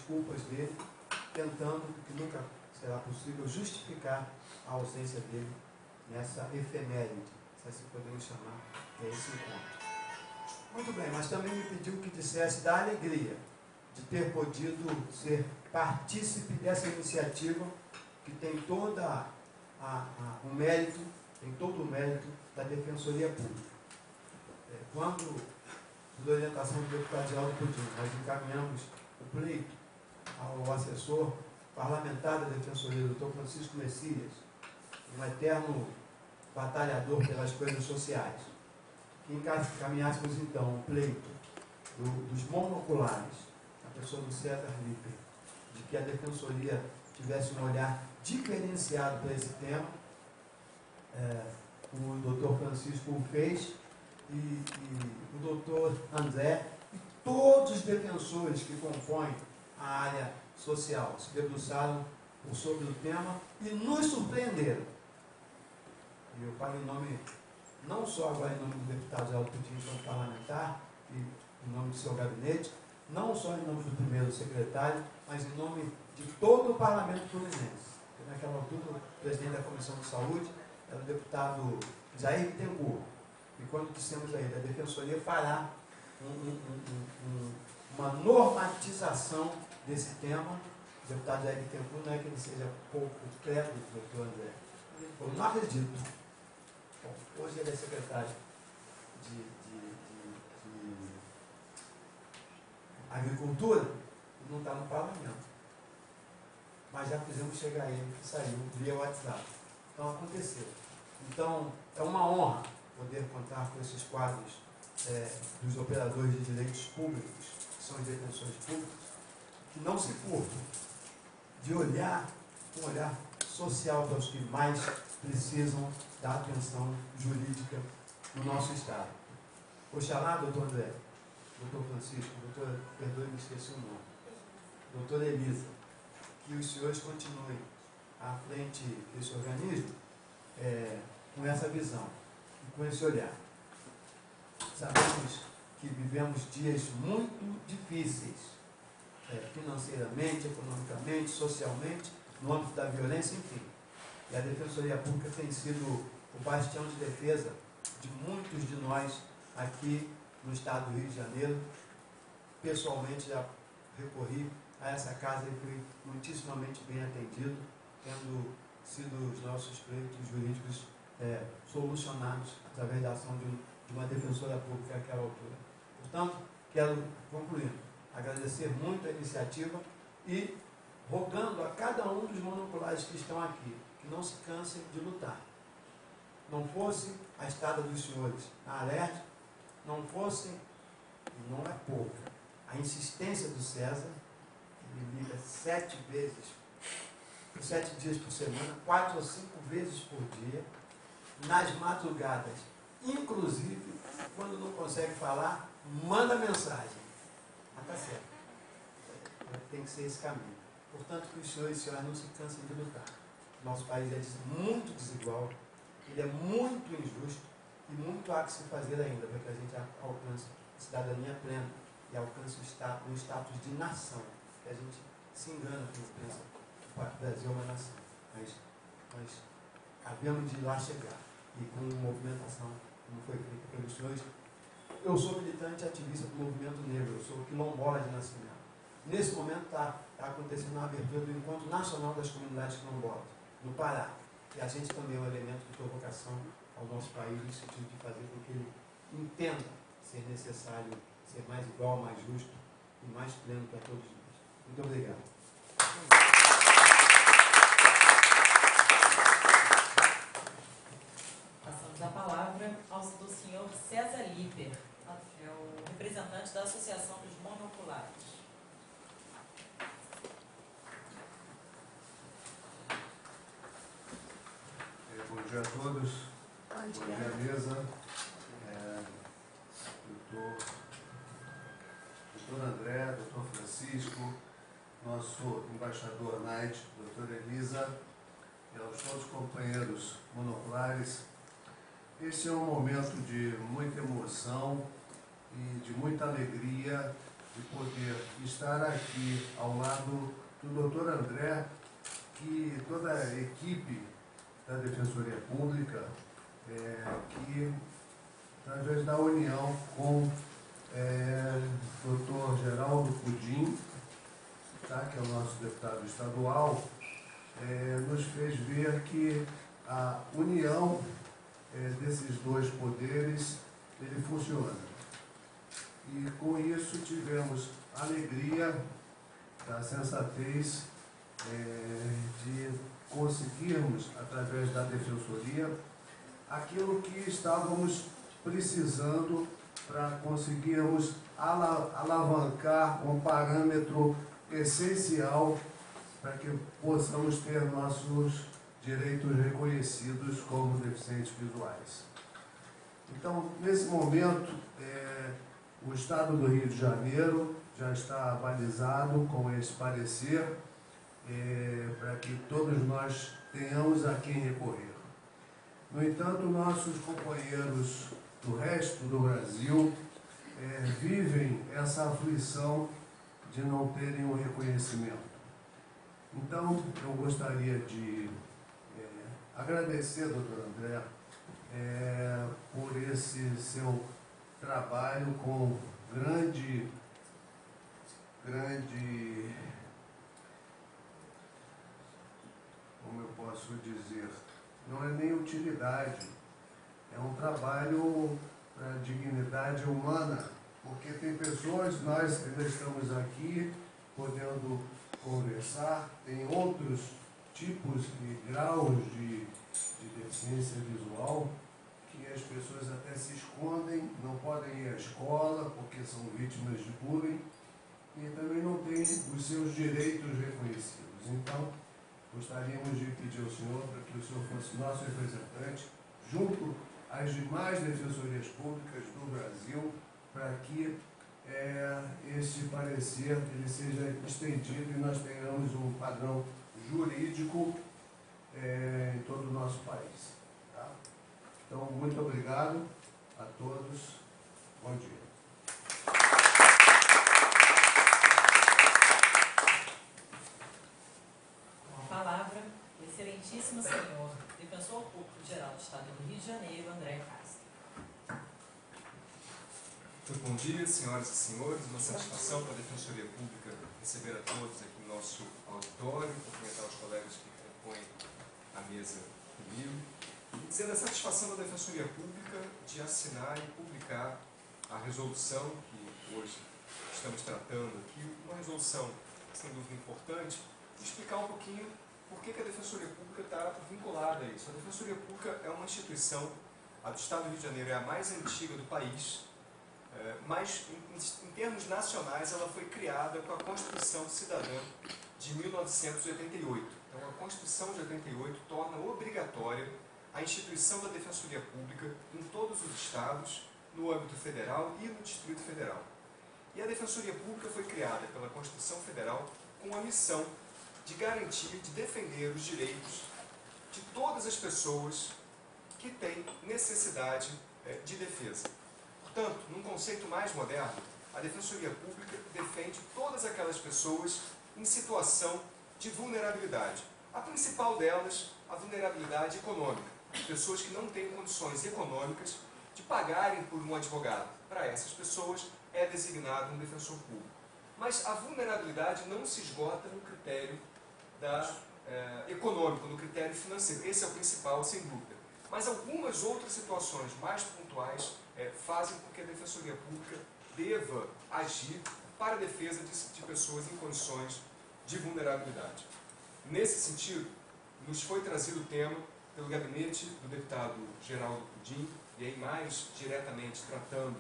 desculpas dele, tentando, que nunca será possível, justificar a ausência dele nessa efeméride, se assim podemos chamar, que é esse encontro. Muito bem, mas também me pediu que dissesse da alegria de ter podido ser partícipe dessa iniciativa que tem toda o mérito, tem todo o mérito da Defensoria Pública. Quando, por orientação do deputado Geraldo Coutinho, nós encaminhamos o pleito ao assessor parlamentar da Defensoria, o Dr. Francisco Messias, um eterno batalhador pelas coisas sociais, que encaminhássemos então o pleito dos monoculares, a pessoa do César Lippe, de que a Defensoria tivesse um olhar diferenciado para esse tema. O doutor Francisco o fez, e o doutor André e todos os defensores que compõem a área social se debruçaram sobre o tema e nos surpreenderam. E eu falo em nome, não só agora em nome do deputado Geraldo Coutinho, como parlamentar, e em nome do seu gabinete, não só em nome do primeiro secretário, mas em nome de todo o parlamento fluminense. Porque naquela altura o presidente da Comissão de Saúde era o deputado Jair Bittencourt. E quando dissemos a ele, a Defensoria fará uma normatização desse tema, o deputado Jair Bittencourt, não é que ele seja pouco crédulo, doutor André. Ele falou, não acredito. Bom, hoje ele é secretário de Agricultura e não está no parlamento. Mas já fizemos chegar a ele, que saiu via WhatsApp. Então aconteceu. Então é uma honra poder contar com esses quadros dos operadores de direitos públicos, que são os defensores públicos, que não se curvam de olhar um olhar social para os que mais precisam da atenção jurídica no nosso Estado. Oxalá, doutor André, doutor Francisco, doutor, perdoe-me, esqueci o nome, doutora Elisa, que os senhores continuem à frente desse organismo com essa visão e com esse olhar. Sabemos que vivemos dias muito difíceis, financeiramente, economicamente, socialmente, no âmbito da violência, enfim. E a Defensoria Pública tem sido o bastião de defesa de muitos de nós aqui no estado do Rio de Janeiro. Pessoalmente já recorri a essa casa e fui muitíssimamente bem atendido, tendo sido os nossos pleitos jurídicos solucionados através da ação de uma defensora pública àquela altura. Portanto, quero, concluindo, agradecer muito a iniciativa e rogando a cada um dos monoculares que estão aqui, que não se cansem de lutar. Não fosse a estada dos senhores na Alerj, não fosse, e não é pouca, a insistência do César, que me liga 7 dias por semana, 4 ou 5 vezes por dia, nas madrugadas, inclusive, quando não consegue falar, manda mensagem. Mas está certo. Tem que ser esse caminho. Portanto, que os senhores e senhoras não se cansem de lutar. Nosso país é muito desigual, ele é muito injusto e muito há que se fazer ainda para que a gente alcance a cidadania plena e alcance o status de nação. Que a gente se engana quando pensa que o Brasil é uma nação. Mas havemos de ir lá chegar. E com movimentação, como foi feita pelos senhores. Eu sou militante e ativista do movimento negro, eu sou quilombola de nascimento. Nesse momento está acontecendo a abertura do Encontro Nacional das Comunidades Quilombolas, no Pará. E a gente também é um elemento de provocação ao nosso país, no sentido de fazer com que ele entenda ser necessário ser mais igual, mais justo e mais pleno para todos nós. Muito obrigado. Passamos a palavra do senhor César Lippe, é o representante da Associação dos Monoculares. Bom dia a todos. Bom dia, mesa. Doutor André, doutor Francisco, nosso embaixador Naide, doutora Elisa, e aos todos os companheiros monoculares. Esse é um momento de muita emoção e de muita alegria de poder estar aqui ao lado do Dr. André, que toda a equipe da Defensoria Pública, que através da união com o Dr. Geraldo Pudim, tá, que é o nosso deputado estadual, nos fez ver que a união desses dois poderes, ele funciona. E com isso tivemos a alegria da sensatez de conseguirmos, através da Defensoria, aquilo que estávamos precisando para conseguirmos alavancar um parâmetro essencial para que possamos ter nossos direitos reconhecidos como deficientes visuais. Então, nesse momento, o Estado do Rio de Janeiro já está balizado com esse parecer para que todos nós tenhamos a quem recorrer. No entanto, nossos companheiros do resto do Brasil vivem essa aflição de não terem o reconhecimento. Então, eu gostaria de agradecer, doutor André, por esse seu trabalho com grande, como eu posso dizer, não é nem utilidade, é um trabalho para dignidade humana, porque tem pessoas, nós ainda estamos aqui podendo conversar, tem outros tipos e graus de deficiência visual que as pessoas até se escondem, não podem ir à escola porque são vítimas de bullying e também não têm os seus direitos reconhecidos. Então, gostaríamos de pedir ao senhor para que o senhor fosse nosso representante junto às demais defensorias públicas do Brasil para que este parecer ele seja estendido e nós tenhamos um padrão jurídico em todo o nosso país. Tá? Então, muito obrigado a todos. Bom dia. Com a palavra, o excelentíssimo senhor, Defensor Público-Geral do Estado do Rio de Janeiro, André Castro. Muito bom dia, senhoras e senhores. Uma satisfação para a Defensoria Pública receber a todos aqui no nosso auditório, cumprimentar os colegas que compõem a mesa comigo, e dizer a satisfação da Defensoria Pública de assinar e publicar a resolução que hoje estamos tratando aqui, uma resolução sem dúvida importante, e explicar um pouquinho por que a Defensoria Pública está vinculada a isso. A Defensoria Pública é uma instituição, a do Estado do Rio de Janeiro é a mais antiga do país, mas em termos nacionais ela foi criada com a Constituição Cidadã de 1988. Então a Constituição de 88 torna obrigatória a instituição da Defensoria Pública em todos os estados, no âmbito federal e no Distrito Federal. E a Defensoria Pública foi criada pela Constituição Federal com a missão de garantir, de defender os direitos de todas as pessoas que têm necessidade de defesa. Portanto, num conceito mais moderno, a Defensoria Pública defende todas aquelas pessoas em situação de vulnerabilidade. A principal delas, a vulnerabilidade econômica. Pessoas que não têm condições econômicas de pagarem por um advogado. Para essas pessoas é designado um defensor público. Mas a vulnerabilidade não se esgota no critério econômico, no critério financeiro. Esse é o principal, sem dúvida. Mas algumas outras situações mais pontuais fazem com que a Defensoria Pública deva agir para a defesa de pessoas em condições de vulnerabilidade. Nesse sentido, nos foi trazido o tema pelo gabinete do deputado Geraldo Pudim, e aí mais diretamente tratando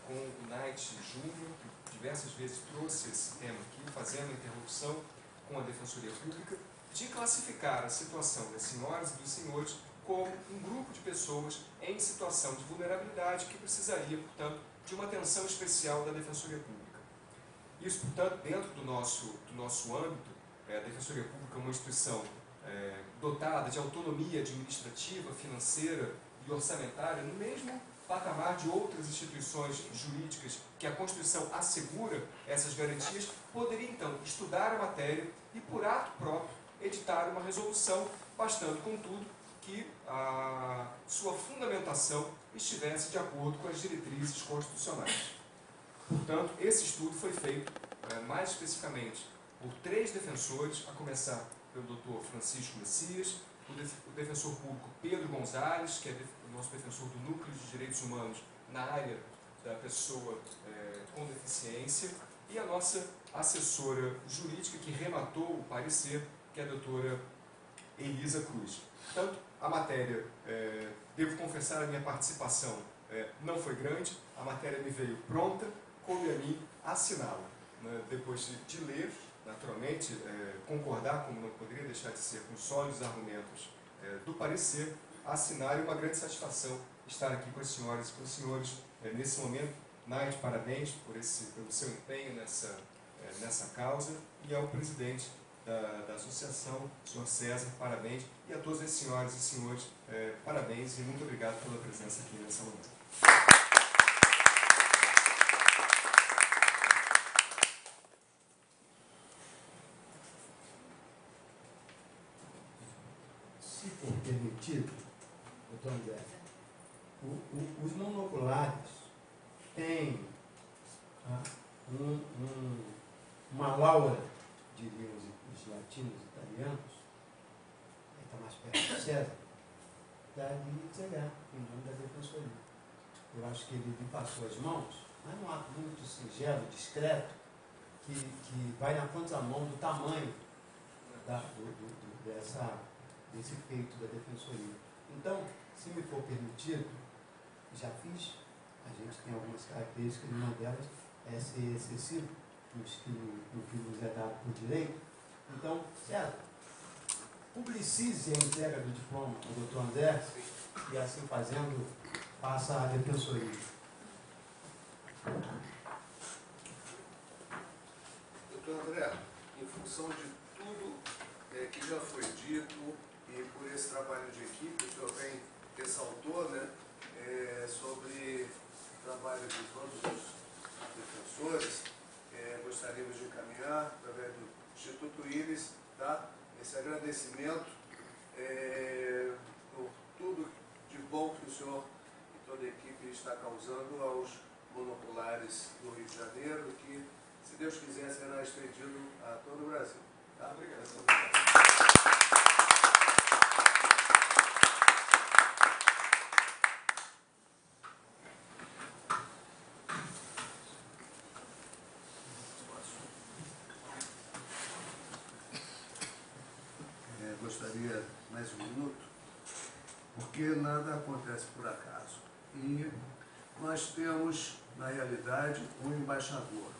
com o Knight Júnior, que diversas vezes trouxe esse tema aqui, fazendo a interlocução com a Defensoria Pública, de classificar a situação das senhoras e dos senhores como um grupo de pessoas em situação de vulnerabilidade que precisaria, portanto, de uma atenção especial da Defensoria Pública. Isso, portanto, dentro do nosso âmbito, a Defensoria Pública é uma instituição dotada de autonomia administrativa, financeira e orçamentária no mesmo patamar de outras instituições jurídicas que a Constituição assegura essas garantias, poderia então estudar a matéria e, por ato próprio, editar uma resolução, bastando, contudo, que a sua fundamentação estivesse de acordo com as diretrizes constitucionais. Portanto, esse estudo foi feito, mais especificamente, por 3 defensores, a começar pelo Dr. Francisco Messias, o defensor público Pedro Gonzalez, que é o nosso defensor do Núcleo de Direitos Humanos na área da pessoa com deficiência, e a nossa assessora jurídica que rematou o parecer, que é a doutora Elisa Cruz. Portanto, a matéria, devo confessar, a minha participação não foi grande, a matéria me veio pronta, coube a mim assiná-la. Né? Depois de ler, naturalmente, concordar, como não poderia deixar de ser, com os sólidos argumentos do parecer, assinar, é uma grande satisfação estar aqui com as senhoras e com os senhores nesse momento. Naide, parabéns pelo seu empenho nessa causa, e ao presidente da associação, o senhor César, parabéns, e a todas as senhoras e senhores, parabéns e muito obrigado pela presença aqui nessa manhã. Se for permitido, doutor André, os monoculares têm uma aura, diriam os latinos italianos, aí está mais perto do César, da DITEGA, em nome da Defensoria. Eu acho que ele lhe passou as mãos, mas num ato muito singelo, discreto, que vai na contramão do tamanho desse feito da Defensoria. Então, se me for permitido, já fiz, a gente tem algumas características, uma delas é ser excessivo no que nos é dado por direito. Então, César, publicize a entrega do diploma ao doutor André, e assim fazendo, passa a Defensoria. Doutor André, em função de tudo que já foi dito e por esse trabalho de equipe, o senhor bem ressaltou, né, sobre o trabalho de todos os defensores, gostaríamos de encaminhar, através do Instituto Íris, tá, esse agradecimento por tudo de bom que o senhor e toda a equipe está causando aos monoculares do Rio de Janeiro, que, se Deus quiser, será estendido a todo o Brasil. Tá? Obrigado. Gostaria mais um minuto, porque nada acontece por acaso. E nós temos, na realidade, um embaixador.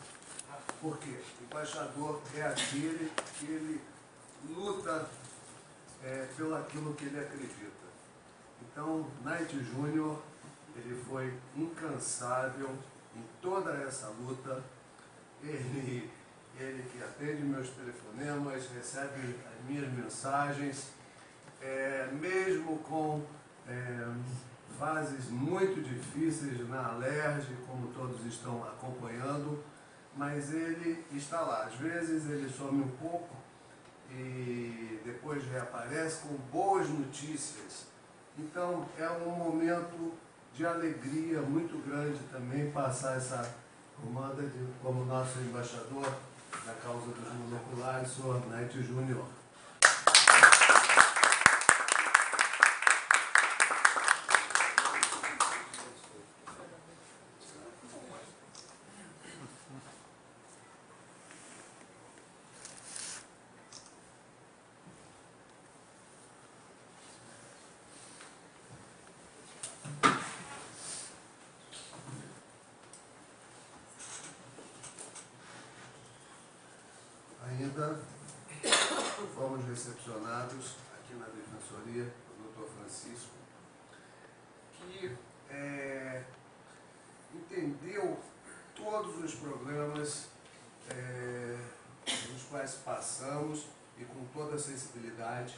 Por quê? O embaixador é aquele que ele luta pelo aquilo que ele acredita. Então, Naide Júnior, ele foi incansável em toda essa luta. Ele que atende meus telefonemas, recebe as minhas mensagens, mesmo com fases muito difíceis na Alerj, como todos estão acompanhando, mas ele está lá. Às vezes ele some um pouco e depois reaparece com boas notícias. Então é um momento de alegria muito grande também passar essa comanda como nosso embaixador na causa dos monoculares, o senhor Naide Júnior. Ainda fomos recepcionados aqui na Defensoria do Dr. Francisco, que entendeu todos os problemas nos quais passamos e com toda a sensibilidade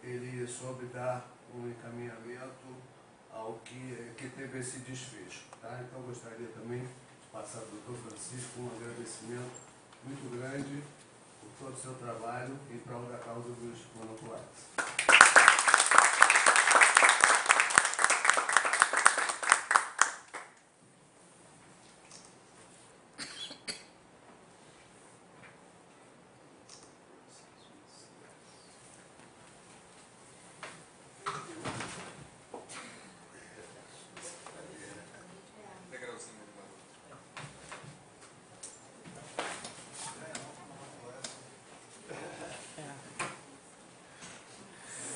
ele soube dar um encaminhamento ao que teve esse desfecho. Tá? Então, gostaria também de passar ao doutor Francisco um agradecimento muito grande por todo o seu trabalho em prol da causa dos monoculares. Degrauzinho, irmão.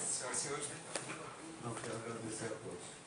Senhoras e senhores, Não, quero agradecer a todos.